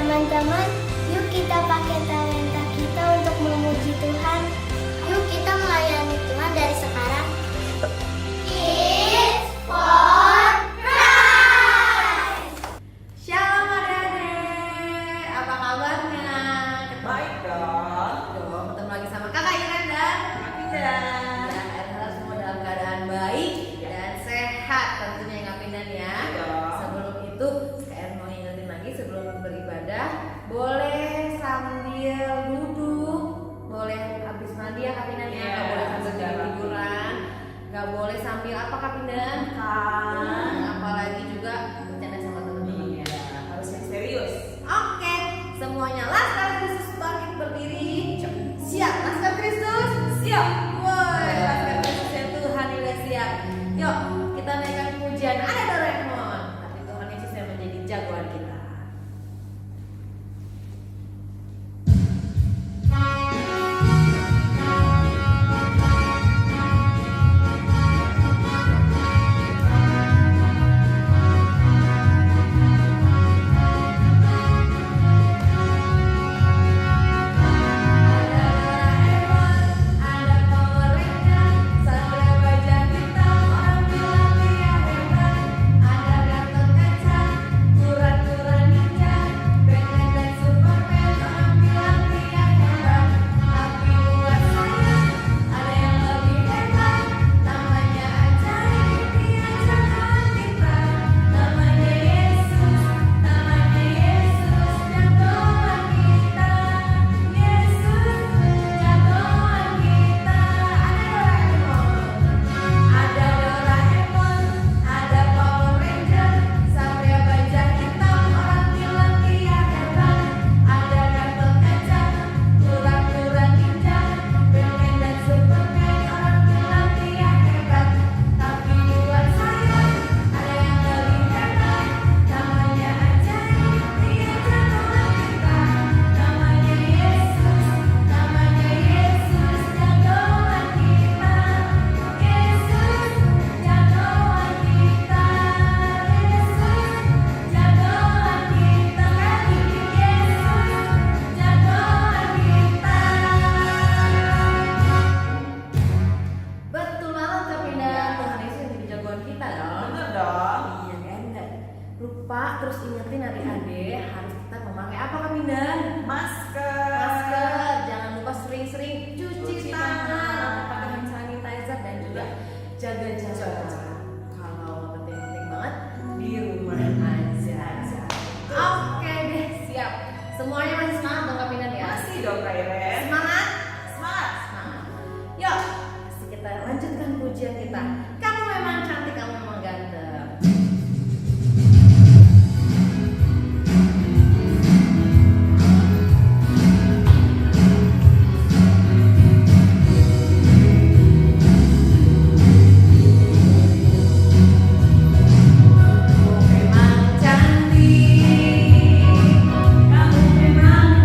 Teman-teman, yuk kita pakai talenta kita untuk memuji Tuhan. Yuk kita melayani Tuhan dari sekarang. Kids for Christ. Shalom adik-adik, apa kabarnya? Baik dong. Ketemu lagi sama kakak Iren dan Pindah. ya, harap semua dalam keadaan baik dan sehat tentunya Kak Pindan ya. Iya. Sebelum itu, Kak mau ingetin lagi sebelum beribadah, boleh sambil duduk, boleh habis mandi ya Kak Pindan ya, Iya, nggak boleh sambil sejalan. tiduran, nggak boleh sambil apa Kak Pindan? Apalagi juga bercanda sama teman-teman ya. Harus yang serius. Oke, semuanya Laskar Kristus bangkit berdiri. Siap, Laskar Kristus? Siap. Woi, Laskar Kristus ya Tuhan udah siap. Yuk, kita naikkan pujian ada Doraemon. Tapi Tuhan Yesus yang menjadi jagoan kita. Ada Power Ranger, Satria Baja Hitam, orang bilang dia hebat. Ada Gatot Kaca, kura-kura ninja, Batman dan Superman, orang bilang dia hebat. Tapi buat saya, ada yang lebih hebat. Namanya ajaib, dia jagoan kita. Namanya Yesus, jagoan kita. Yesus, jagoan kita. Ada Doraemon, ada Power Ranger, Satria Baja Hitam, orang bilang dia hebat. Ada Gatot Kaca, kura-kura ninja, Batman dan Superman, orang bilang dia hebat. Tapi buat saya, ada yang lebih hebat. Namanya ajaib, dia jagoan kita. Namanya Yesus, jagoan kita. Yesus, jagoan kita. Yesus, jagoan kita. Yesus, jagoan kita. Betul banget Kak Pindah, Tuhan Yesus yang jadi jagoan kita dong. Bener dong. Iya kan, nggak lupa terus ingetin adik-adik harus tetap memakai apa Kak Pindah? Masker, jangan lupa sering-sering cuci Cuci tangan, tangan. pakai hand sanitizer dan juga jaga jarak. Jaga. Kalau penting-penting banget Di rumah aja. Oke deh, siap. Semuanya masih semangat dong Kak Pindah ya? Masih dong Kak Iren. Semangat? Semangat. Semangat. Yuk, kita lanjutkan pujian kita. Kamu memang cantik, kamu memang ganteng. Memang cantik, kamu memang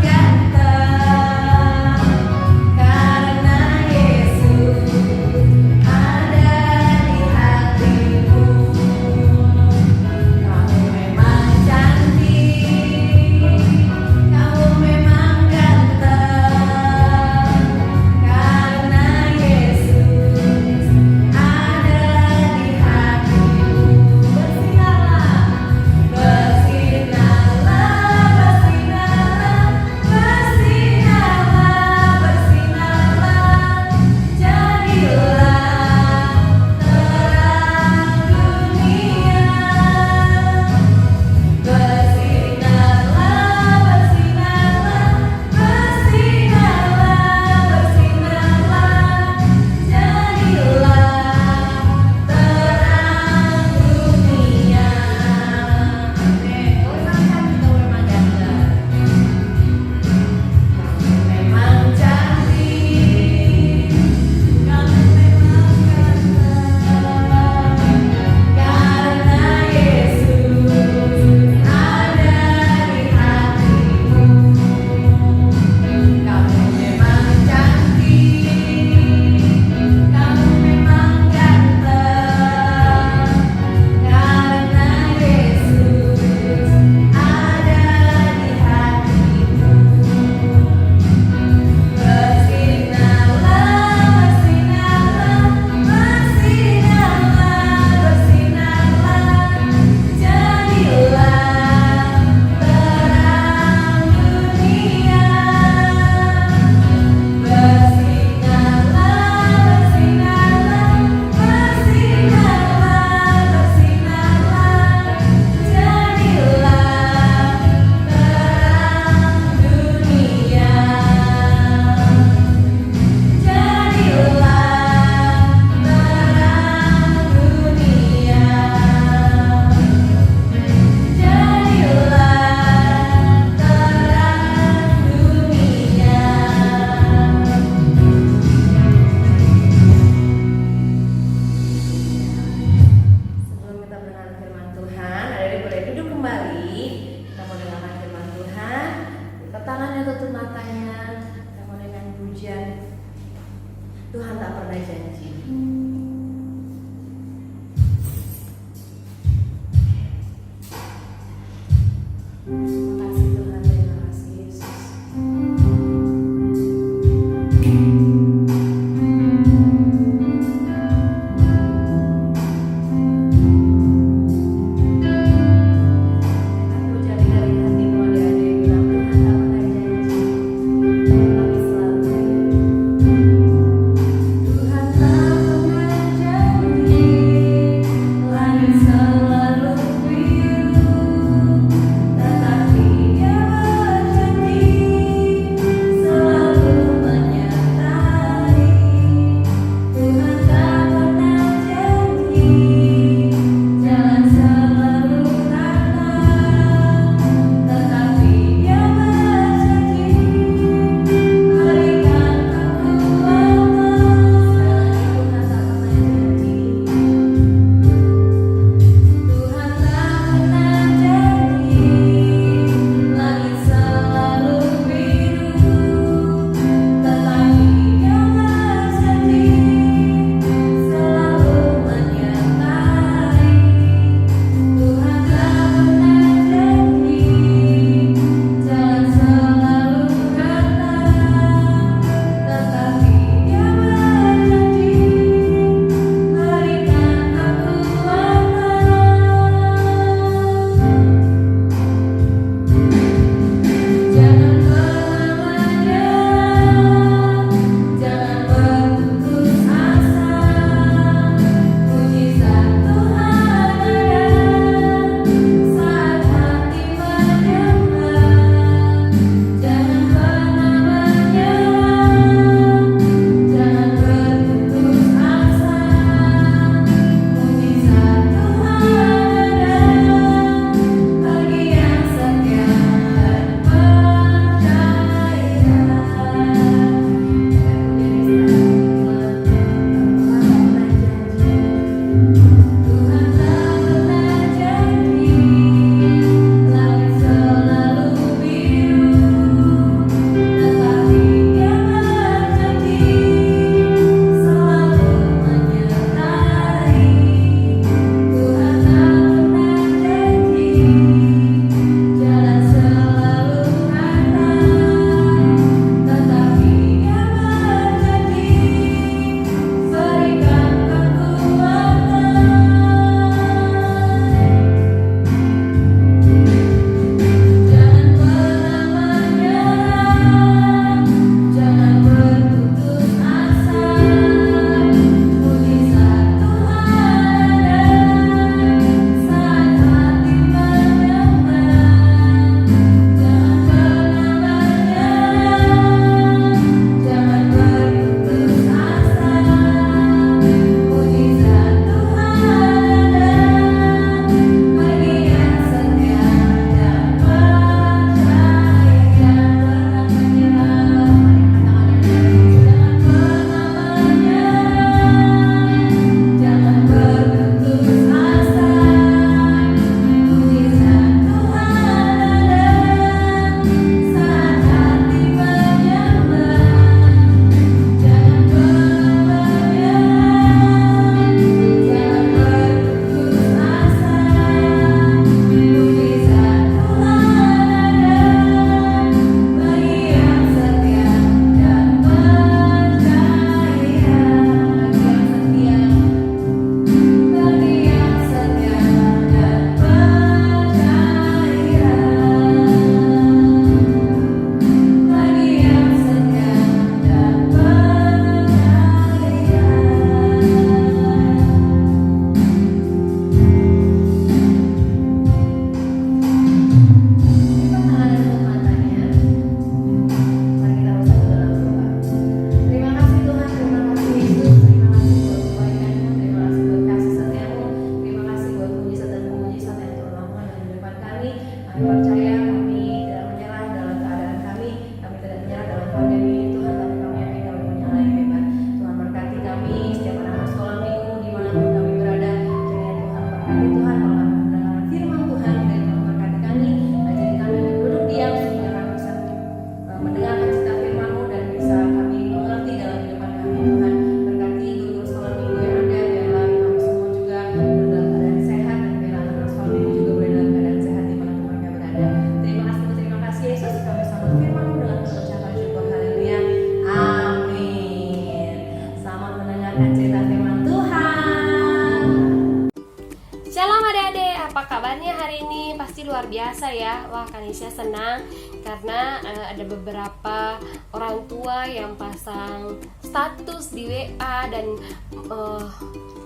biasa ya. Wah, Kanisha senang karena ada beberapa orang tua yang pasang status di WA dan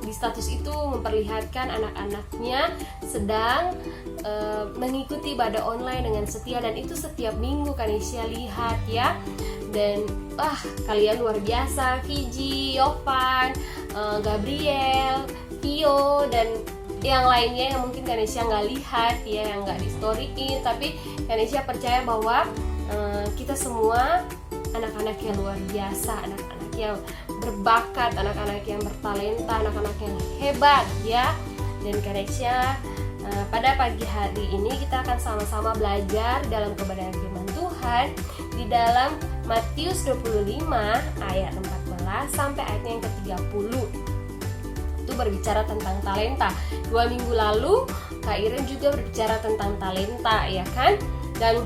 di status itu memperlihatkan anak-anaknya sedang mengikuti ibadah online dengan setia, dan itu setiap minggu Kanisha lihat ya. Dan kalian luar biasa, Fiji, Yovan, Gabriel, Tio, dan yang lainnya yang mungkin Kanisha nggak lihat ya, yang nggak di storyin, tapi Kanisha percaya bahwa kita semua anak-anak yang luar biasa, anak-anak yang berbakat, anak-anak yang bertalenta, anak-anak yang hebat ya. Dan Kanisha pada pagi hari ini kita akan sama-sama belajar dalam kebenaran firman Tuhan di dalam Matius 25 ayat 14 sampai ayatnya yang ke-30. Itu berbicara tentang talenta. 2 minggu lalu Kak Iren juga berbicara tentang talenta ya kan. Dan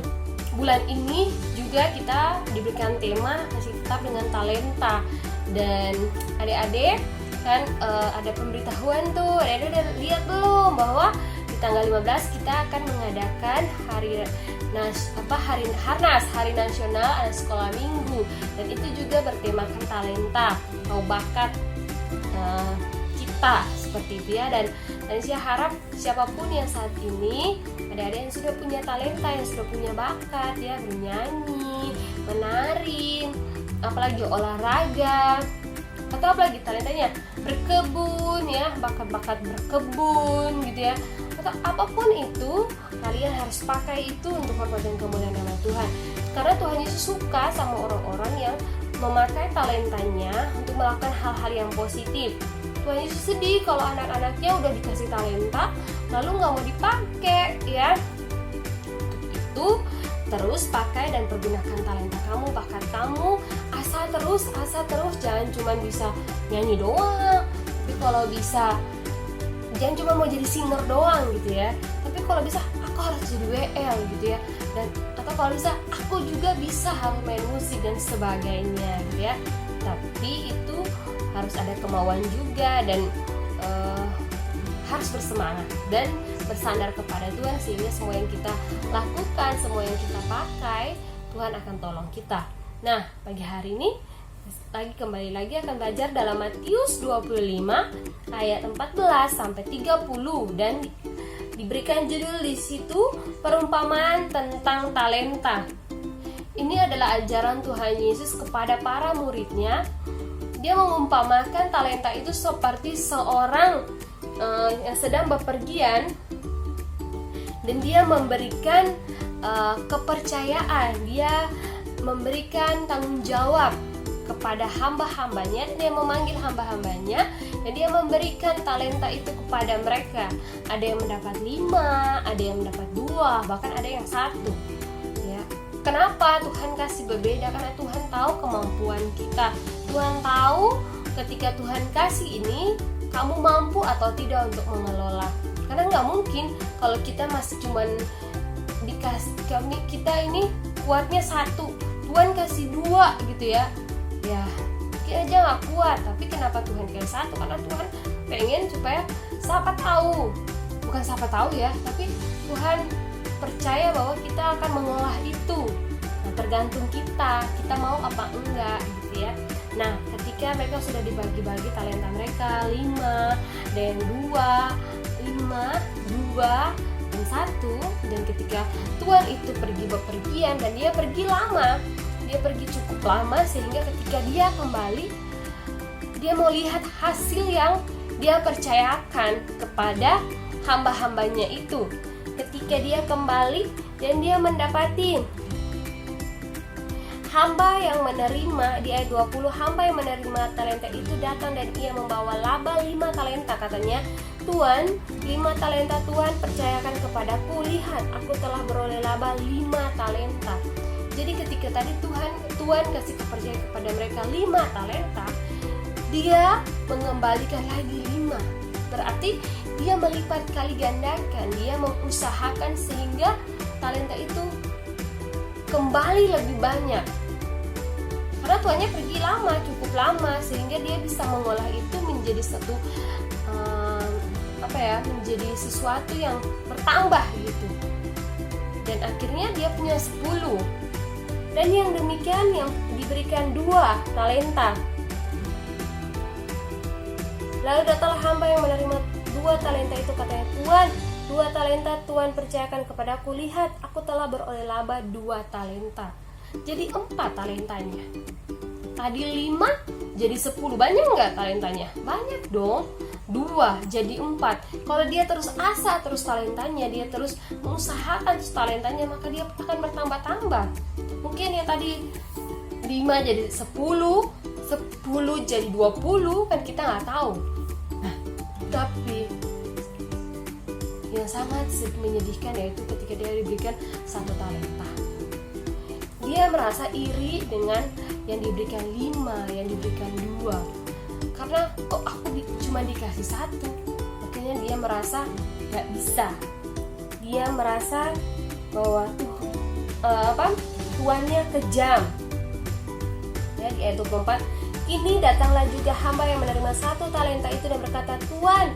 bulan ini juga kita diberikan tema masih tetap dengan talenta. Dan adik-adik kan ada pemberitahuan tuh. Adik-adik udah lihat belum bahwa di tanggal 15 kita akan mengadakan hari Harnas, Hari Nasional Anak Sekolah Minggu, dan itu juga bertemakan talenta atau bakat kita seperti itu ya. Dan saya harap siapapun yang saat ini adik-adik yang sudah punya talenta, yang sudah punya bakat ya, bernyanyi, menari, apalagi olahraga, atau apalagi talentanya berkebun ya, bakat-bakat berkebun gitu ya, atau apapun itu, kalian harus pakai itu untuk hormat dan kemuliaan nama Tuhan. Karena Tuhan Yesus suka sama orang-orang yang memakai talentanya untuk melakukan hal-hal yang positif. Tuhan Yesus sedih kalau anak-anaknya udah dikasih talenta lalu nggak mau dipakai ya. Untuk itu terus pakai dan pergunakan talenta kamu, bakat kamu, asal terus, jangan cuma bisa nyanyi doang, tapi kalau bisa jangan cuma mau jadi singer doang gitu ya, tapi kalau bisa aku harus jadi WL gitu ya, dan atau kalau bisa aku juga bisa harus main musik dan sebagainya gitu ya. Tapi itu harus ada kemauan juga dan harus bersemangat dan bersandar kepada Tuhan, sehingga semua yang kita lakukan, semua yang kita pakai, Tuhan akan tolong kita. Nah, pagi hari ini kembali lagi akan belajar dalam Matius 25 ayat 14 sampai 30, dan diberikan judul di situ perumpamaan tentang talenta. Ini adalah ajaran Tuhan Yesus kepada para muridnya. Dia mengumpamakan talenta itu seperti seorang yang sedang bepergian, dan dia memberikan kepercayaan, dia memberikan tanggung jawab kepada hamba-hambanya, dan dia memanggil hamba-hambanya, dan dia memberikan talenta itu kepada mereka. Ada yang mendapat 5, ada yang mendapat 2, bahkan ada yang 1 ya. Kenapa Tuhan kasih berbeda? Karena Tuhan tahu kemampuan kita. Tuhan tahu ketika Tuhan kasih ini kamu mampu atau tidak untuk mengelola. Karena nggak mungkin kalau kita masih cuman dikasih, kita ini kuatnya 1, Tuhan kasih 2 gitu ya. Ya kita aja nggak kuat, tapi kenapa Tuhan kasih 1? Karena Tuhan pengen supaya siapa tahu, bukan siapa tahu ya, tapi Tuhan percaya bahwa kita akan mengolah itu. Nah, tergantung kita mau apa enggak gitu ya. Nah, ketika mereka sudah dibagi-bagi talenta mereka 5 dan 2, 5, 2 dan 1, dan ketika Tuhan itu pergi bepergian dan dia pergi lama, dia pergi cukup lama, sehingga ketika dia kembali, dia mau lihat hasil yang dia percayakan kepada hamba-hambanya itu. Ketika dia kembali dan dia mendapati hamba yang menerima, di ayat 20, hamba yang menerima talenta itu datang dan ia membawa laba 5 talenta. Katanya, Tuhan, 5 talenta Tuhan percayakan kepadaku, lihat aku telah beroleh laba 5 talenta. Jadi ketika tadi Tuhan kasih kepercayaan kepada mereka 5 talenta, dia mengembalikan lagi 5. Berarti dia melipat kali gandakan, dia mengusahakan sehingga talenta itu kembali lebih banyak. Karena tuannya pergi lama, cukup lama, sehingga dia bisa mengolah itu menjadi satu menjadi sesuatu yang bertambah gitu. dan akhirnya dia punya 10. Dan yang demikian yang diberikan 2 talenta. Lalu datanglah hamba yang menerima 2 talenta itu, katanya, Tuan, 2 talenta Tuan percayakan kepadaku, lihat aku telah beroleh laba 2 talenta. Jadi 4 talentanya. Tadi 5 jadi 10, banyak nggak talentanya? Banyak dong. 2 jadi 4. Kalau dia terus asa terus talentanya, dia terus mengusahakan terus talentanya, maka dia akan bertambah-tambah. Mungkin yang tadi 5 jadi 10, 10 jadi 20, kan kita nggak tahu. Nah, tapi yang sangat menyedihkan yaitu ketika dia diberikan 1 talenta. Dia merasa iri dengan yang diberikan 5, yang diberikan 2. Karena kok aku cuma dikasih 1. Akhirnya dia merasa gak bisa. Dia merasa bahwa tuannya kejam. Ya, di ayat 24, kini datanglah juga hamba yang menerima 1 talenta itu dan berkata, Tuan,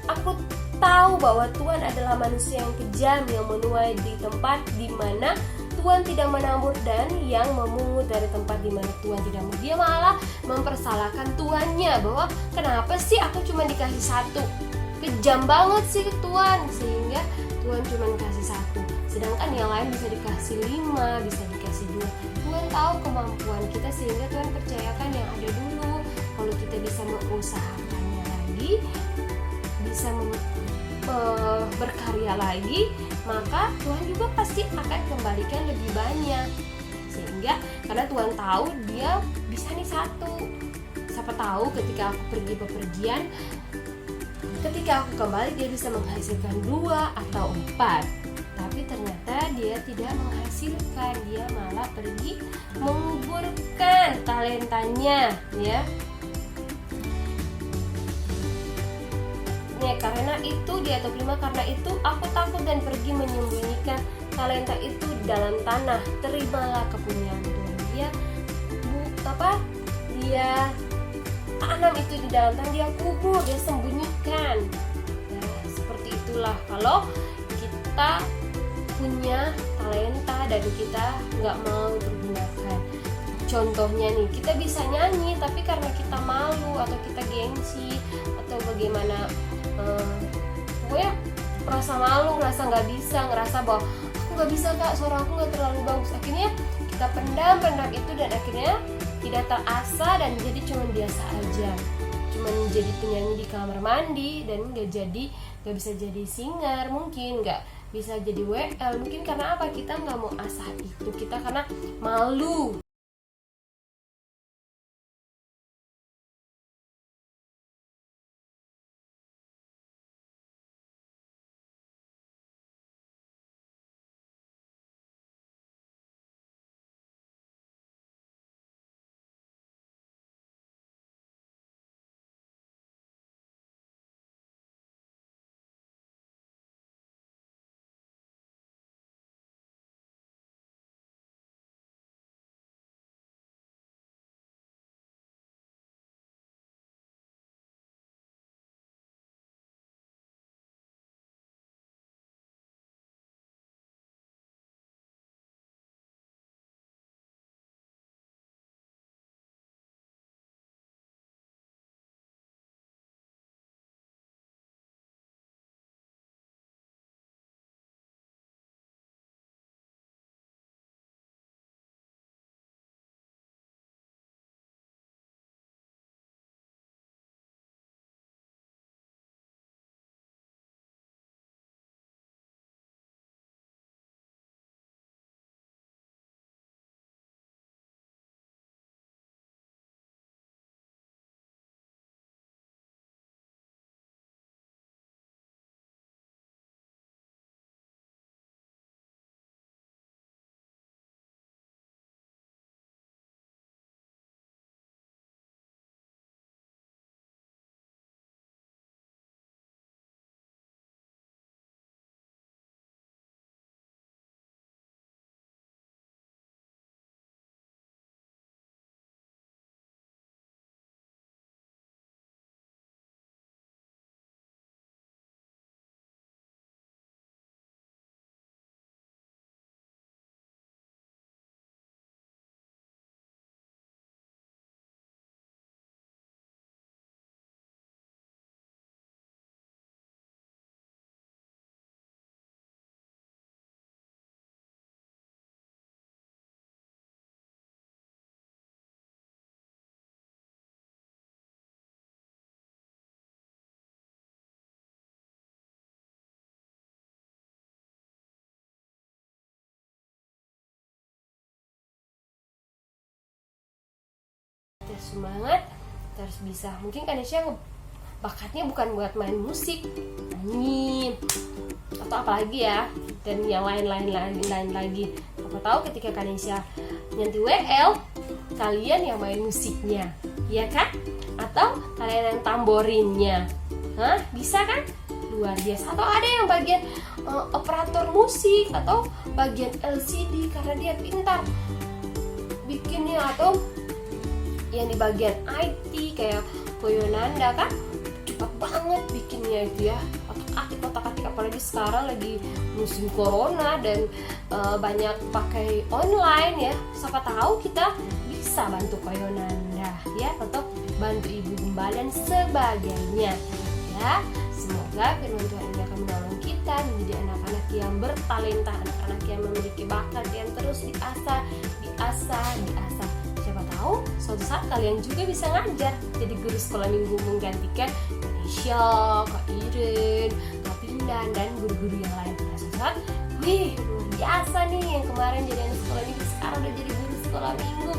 aku tahu bahwa Tuhan adalah manusia yang kejam, yang menuai di tempat di mana Tuhan tidak menabur dan yang memungut dari tempat di mana Tuhan tidak menabur. Dia malah mempersalahkan Tuannya bahwa kenapa sih aku cuma dikasih 1? Kejam banget sih Tuhan, sehingga Tuhan cuma kasih 1. Sedangkan yang lain bisa dikasih 5, bisa dikasih 2. Tuhan tahu kemampuan kita sehingga Tuhan percayakan yang ada dulu. Kalau kita bisa mengusahakannya lagi, bisa berkarya lagi, maka Tuhan juga pasti akan kembalikan lebih banyak. Sehingga karena Tuhan tahu dia bisa nih 1. Siapa tahu ketika aku pergi bepergian, ketika aku kembali dia bisa menghasilkan 2 atau 4. Tapi ternyata dia tidak menghasilkan, dia malah pergi menguburkan talentanya, ya. Karena itu di ayat 5, karena itu aku takut dan pergi menyembunyikan talenta itu dalam tanah. Terimalah kepunyaan Tuhan. Dia tanam itu di dalam tanah, dia kubur, dia sembunyikan. Nah, seperti itulah kalau kita punya talenta dan kita nggak mau pergunakan. Contohnya nih, kita bisa nyanyi tapi karena kita malu atau kita gengsi atau bagaimana, gue merasa malu, ngerasa nggak bisa, ngerasa bahwa aku nggak bisa kak, suara aku nggak terlalu bagus. Akhirnya kita pendam itu dan akhirnya tidak terasa dan jadi cuma biasa aja, cuma jadi penyanyi di kamar mandi dan nggak bisa jadi singer, mungkin nggak bisa jadi WL, mungkin karena apa? Kita nggak mau asah itu, kita karena malu. harus semangat, kita harus bisa. Mungkin Kanesha bakatnya bukan buat main musik, nyanyi atau apa lagi ya, dan yang lain lagi. Apa tahu ketika Kanesha nyanyi WL, kalian yang main musiknya, ya kan? Atau kalian yang tamborinnya, bisa kan? Luar biasa. Atau ada yang bagian operator musik atau bagian LCD karena dia pintar bikinnya, atau yang di bagian IT kayak Koyonanda kan cepat banget bikinnya itu ya, otak-atik apalagi sekarang lagi musim corona dan banyak pakai online ya. Siapa tahu kita bisa bantu Koyonanda ya, atau bantu ibu gembala dan sebagainya ya. Semoga firman Tuhan ini akan menolong kita menjadi anak-anak yang bertalenta, anak-anak yang memiliki bakat yang terus diasah. Siapa tahu suatu saat kalian juga bisa ngajar jadi guru sekolah minggu menggantikan Kanesha, Kak Iren, Kak Pindan, dan guru-guru yang lain. Suatu saat, wih luar biasa nih, yang kemarin jadi anak sekolah minggu sekarang udah jadi guru sekolah minggu,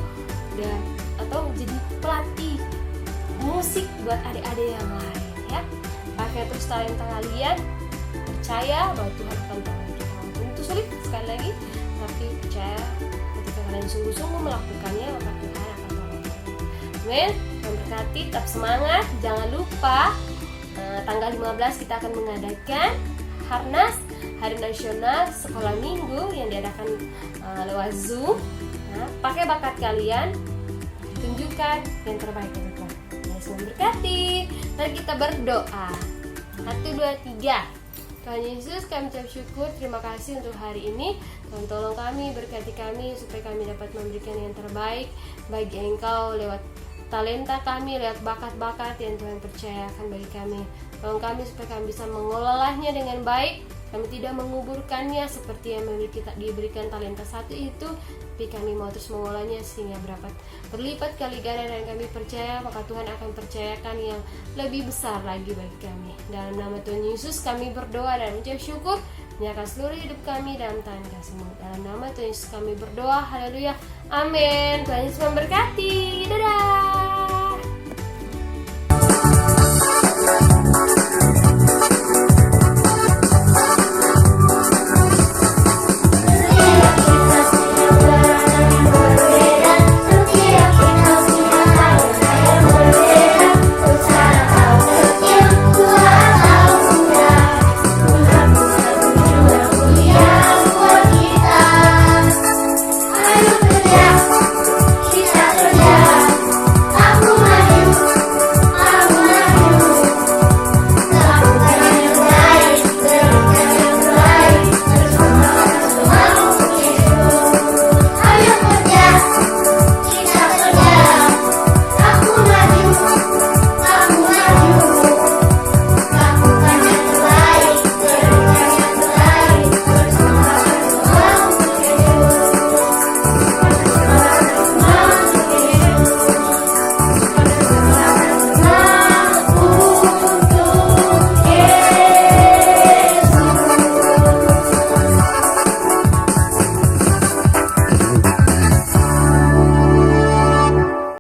dan atau jadi pelatih musik buat adik-adik yang lain ya. Pakai terus talenta kalian, percaya bahwa Tuhan akan tolong kita. Walaupun itu sulit sekali lagi, tapi percaya ketika kalian sungguh-sungguh melakukannya, maka Tuhan akan tolong. Amin. Tuhan berkati, tetap semangat. Jangan lupa tanggal 15 kita akan mengadakan Harnas, Hari Nasional Sekolah Minggu yang diadakan lewat Zoom. Pakai bakat kalian, tunjukkan yang terbaik untuk Tuhan. Yesus memberkati. Mari kita berdoa. 1, 2, 3. Tuhan Yesus, kami ucap syukur, terima kasih untuk hari ini. Tuhan tolong kami, berkati kami supaya kami dapat memberikan yang terbaik bagi Engkau lewat talenta kami, lewat bakat-bakat yang Tuhan percayakan bagi kami. Tolong kami supaya kami bisa mengolahnya dengan baik. Kami tidak menguburkannya seperti yang diberikan talenta satu itu, tapi kami mau terus mengolahnya sehingga berlipat kali ganda, dan kami percaya maka Tuhan akan percayakan yang lebih besar lagi bagi kami. Dalam nama Tuhan Yesus kami berdoa dan ucap syukur, menyerahkan seluruh hidup kami dalam tangan Kasih-Mu. Dalam nama Tuhan Yesus kami berdoa, haleluya, amin. Tuhan Yesus memberkati, dadah.